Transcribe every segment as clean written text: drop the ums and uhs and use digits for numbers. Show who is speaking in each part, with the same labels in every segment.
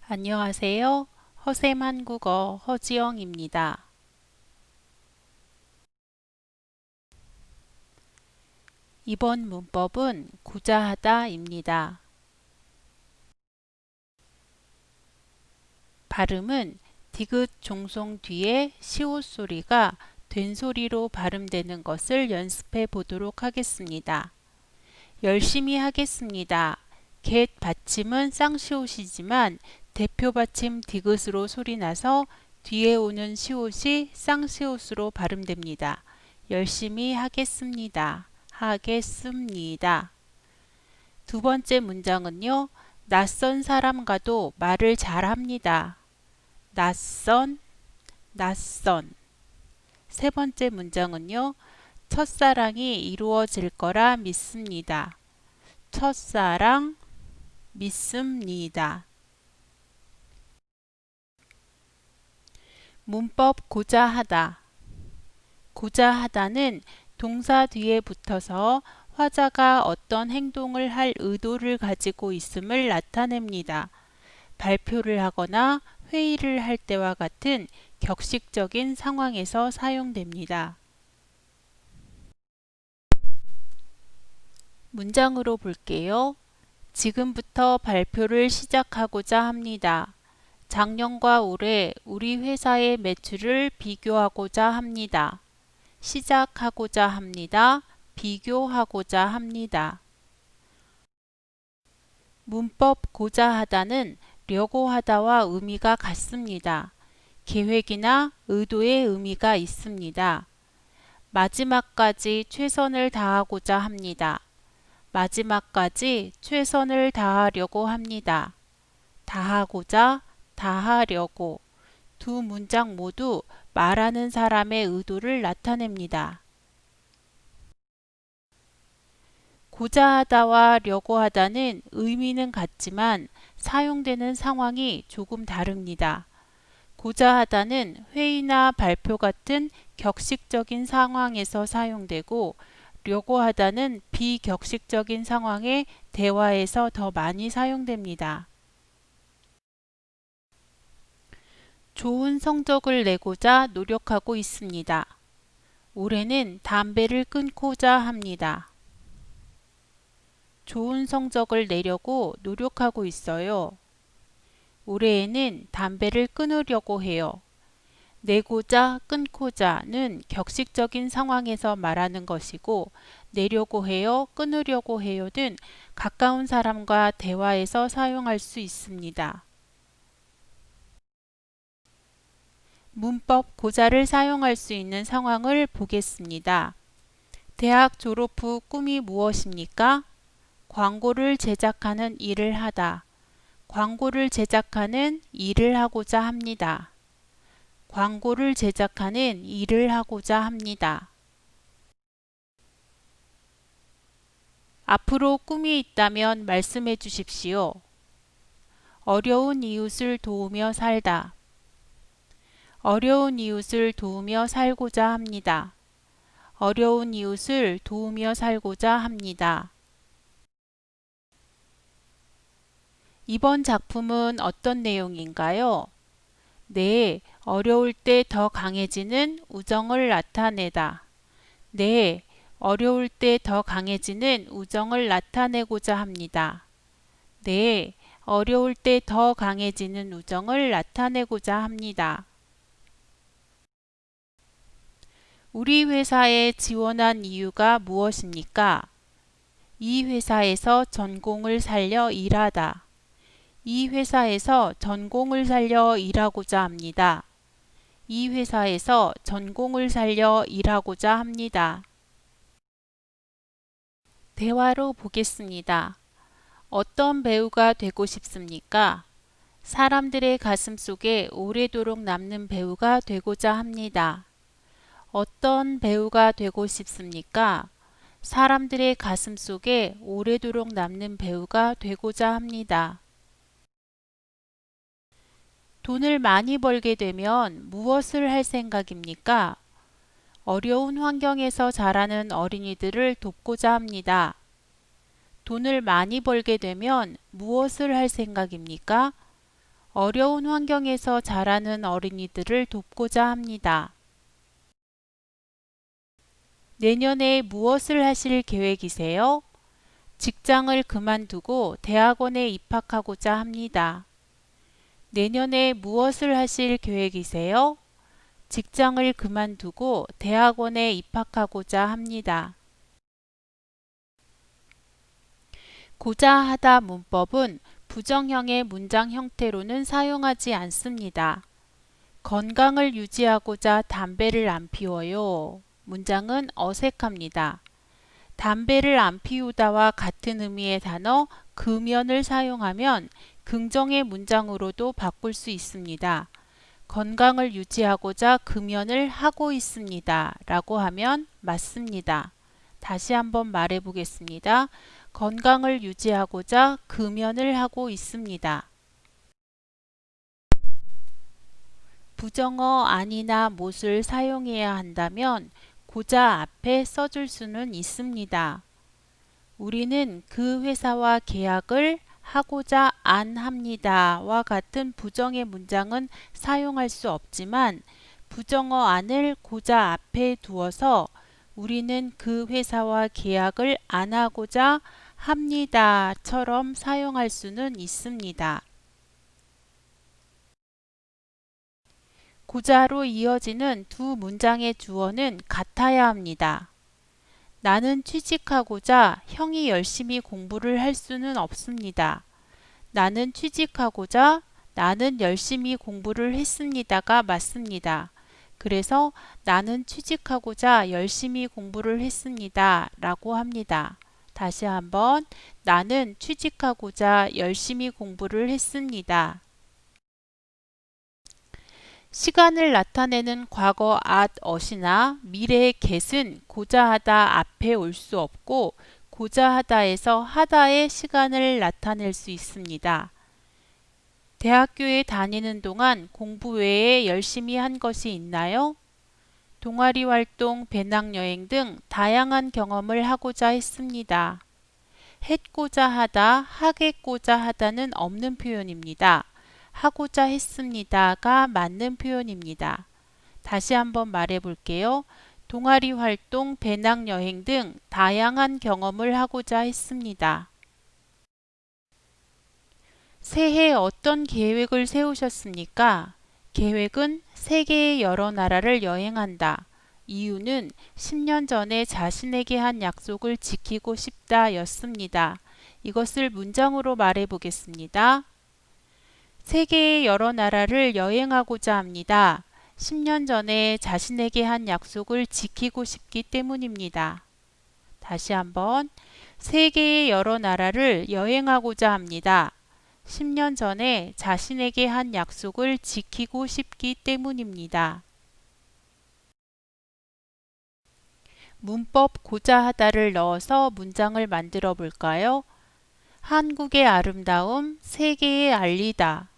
Speaker 1: 안녕하세요. 허쌤 한국어 허지영입니다. 이번 문법은 구자하다입니다. 발음은 디귿 종송 뒤에 시옷 소리가 된 소리로 발음되는 것을 연습해 보도록 하겠습니다. 열심히 하겠습니다. get 받침은 쌍시옷이지만 대표 받침 디귿으로 소리나서 뒤에 오는 시옷이 쌍시옷으로 발음됩니다. 열심히 하겠습니다. 하겠습니다. 두 번째 문장은요. 낯선 사람과도 말을 잘합니다. 낯선, 낯선. 세 번째 문장은요. 첫사랑이 이루어질 거라 믿습니다. 첫사랑, 믿습니다. 문법 고자하다. 고자하다는 동사 뒤에 붙어서 화자가 어떤 행동을 할 의도를 가지고 있음을 나타냅니다. 발표를 하거나 회의를 할 때와 같은 격식적인 상황에서 사용됩니다. 문장으로 볼게요. 지금부터 발표를 시작하고자 합니다. 작년과 올해 우리 회사의 매출을 비교하고자 합니다. 시작하고자 합니다. 비교하고자 합니다. 문법 고자하다는 려고 하다와 의미가 같습니다. 계획이나 의도의 의미가 있습니다. 마지막까지 최선을 다하고자 합니다. 마지막까지 최선을 다하려고 합니다. 다하고자, 다하려고. 두 문장 모두 말하는 사람의 의도를 나타냅니다. 고자하다와 려고 하다는 의미는 같지만 사용되는 상황이 조금 다릅니다. 고자하다는 회의나 발표 같은 격식적인 상황에서 사용되고 려고 하다는 비격식적인 상황의 대화에서 더 많이 사용됩니다. 좋은 성적을 내고자 노력하고 있습니다. 올해는 담배를 끊고자 합니다. 좋은 성적을 내려고 노력하고 있어요. 올해에는 담배를 끊으려고 해요. 내고자, 끊고자는 격식적인 상황에서 말하는 것이고 내려고 해요, 끊으려고 해요는 가까운 사람과 대화에서 사용할 수 있습니다. 문법 고자를 사용할 수 있는 상황을 보겠습니다. 대학 졸업 후 꿈이 무엇입니까? 광고를 제작하는 일을 하다. 광고를 제작하는 일을 하고자 합니다. 광고를 제작하는 일을 하고자 합니다. 앞으로 꿈이 있다면 말씀해 주십시오. 어려운 이웃을 도우며 살다. 어려운 이웃을 도우며 살고자 합니다. 어려운 이웃을 도우며 살고자 합니다. 이번 작품은 어떤 내용인가요? 네, 어려울 때 더 강해지는 우정을 나타내다. 네, 어려울 때 더 강해지는 우정을 나타내고자 합니다. 네, 어려울 때 더 강해지는 우정을 나타내고자 합니다. 우리 회사에 지원한 이유가 무엇입니까? 이 회사에서 전공을 살려 일하다. 이 회사에서 전공을 살려 일하고자 합니다. 이 회사에서 전공을 살려 일하고자 합니다. 대화로 보겠습니다. 어떤 배우가 되고 싶습니까? 사람들의 가슴 속에 오래도록 남는 배우가 되고자 합니다. 어떤 배우가 되고 싶습니까? 사람들의 가슴 속에 오래도록 남는 배우가 되고자 합니다. 돈을 많이 벌게 되면 무엇을 할 생각입니까? 어려운 환경에서 자라는 어린이들을 돕고자 합니다. 돈을 많이 벌게 되면 무엇을 할 생각입니까? 어려운 환경에서 자라는 어린이들을 돕고자 합니다. 내년에 무엇을 하실 계획이세요? 직장을 그만두고 대학원에 입학하고자 합니다. 내년에 무엇을 하실 계획이세요? 직장을 그만두고 대학원에 입학하고자 합니다. 고자 하다 문법은 부정형의 문장 형태로는 사용하지 않습니다. 건강을 유지하고자 담배를 안 피워요. 문장은 어색합니다. 담배를 안 피우다와 같은 의미의 단어 금연을 사용하면 긍정의 문장으로도 바꿀 수 있습니다. 건강을 유지하고자 금연을 하고 있습니다. 라고 하면 맞습니다. 다시 한번 말해 보겠습니다. 건강을 유지하고자 금연을 하고 있습니다. 부정어 아니나 못을 사용해야 한다면 고자 앞에 써줄 수는 있습니다. 우리는 그 회사와 계약을 하고자 안 합니다와 같은 부정의 문장은 사용할 수 없지만 부정어 안을 고자 앞에 두어서 우리는 그 회사와 계약을 안 하고자 합니다처럼 사용할 수는 있습니다. 고자로 이어지는 두 문장의 주어는 같아야 합니다. 나는 취직하고자 형이 열심히 공부를 할 수는 없습니다. 나는 취직하고자 나는 열심히 공부를 했습니다가 맞습니다. 그래서 나는 취직하고자 열심히 공부를 했습니다. 라고 합니다. 다시 한번 나는 취직하고자 열심히 공부를 했습니다. 시간을 나타내는 과거 at이나 미래의 get은 고자하다 앞에 올 수 없고 고자하다에서 하다의 시간을 나타낼 수 있습니다. 대학교에 다니는 동안 공부 외에 열심히 한 것이 있나요? 동아리 활동, 배낭여행 등 다양한 경험을 하고자 했습니다. 했고자 하다, 하겠고자 하다는 없는 표현입니다. 하고자 했습니다가 맞는 표현입니다. 다시 한번 말해 볼게요. 동아리 활동, 배낭여행 등 다양한 경험을 하고자 했습니다. 새해 어떤 계획을 세우셨습니까? 계획은 세계의 여러 나라를 여행한다. 이유는 10년 전에 자신에게 한 약속을 지키고 싶다 였습니다. 이것을 문장으로 말해 보겠습니다. 세계의 여러 나라를 여행하고자 합니다. 10년 전에 자신에게 한 약속을 지키고 싶기 때문입니다. 다시 한번 세계의 여러 나라를 여행하고자 합니다. 10년 전에 자신에게 한 약속을 지키고 싶기 때문입니다. 문법 고자하다를 넣어서 문장을 만들어 볼까요? 한국의 아름다움 세계에 알리다.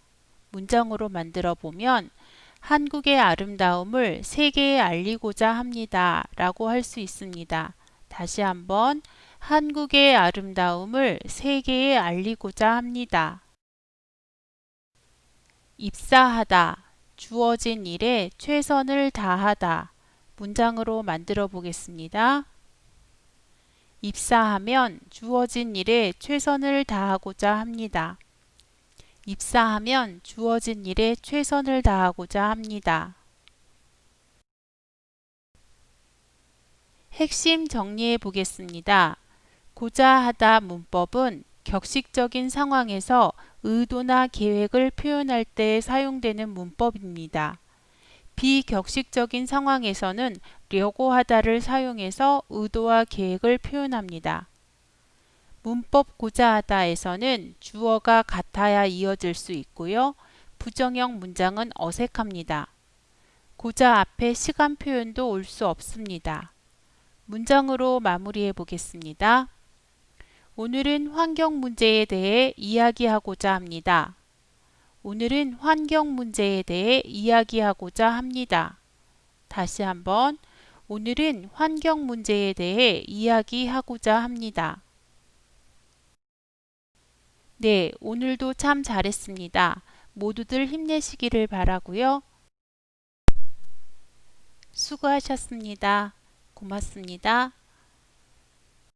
Speaker 1: 문장으로 만들어 보면 한국의 아름다움을 세계에 알리고자 합니다. 라고 할 수 있습니다. 다시 한번 한국의 아름다움을 세계에 알리고자 합니다. 입사하다, 주어진 일에 최선을 다하다. 문장으로 만들어 보겠습니다. 입사하면 주어진 일에 최선을 다하고자 합니다. 입사하면 주어진 일에 최선을 다하고자 합니다. 핵심 정리해 보겠습니다. 고자하다 문법은 격식적인 상황에서 의도나 계획을 표현할 때 사용되는 문법입니다. 비격식적인 상황에서는 려고 하다를 사용해서 의도와 계획을 표현합니다. 문법 고자하다에서는 주어가 같아야 이어질 수 있고요. 부정형 문장은 어색합니다. 고자 앞에 시간 표현도 올 수 없습니다. 문장으로 마무리해 보겠습니다. 오늘은 환경 문제에 대해 이야기하고자 합니다. 오늘은 환경 문제에 대해 이야기하고자 합니다. 다시 한번 오늘은 환경 문제에 대해 이야기하고자 합니다. 네, 오늘도 참 잘했습니다. 모두들 힘내시기를 바라고요. 수고하셨습니다. 고맙습니다.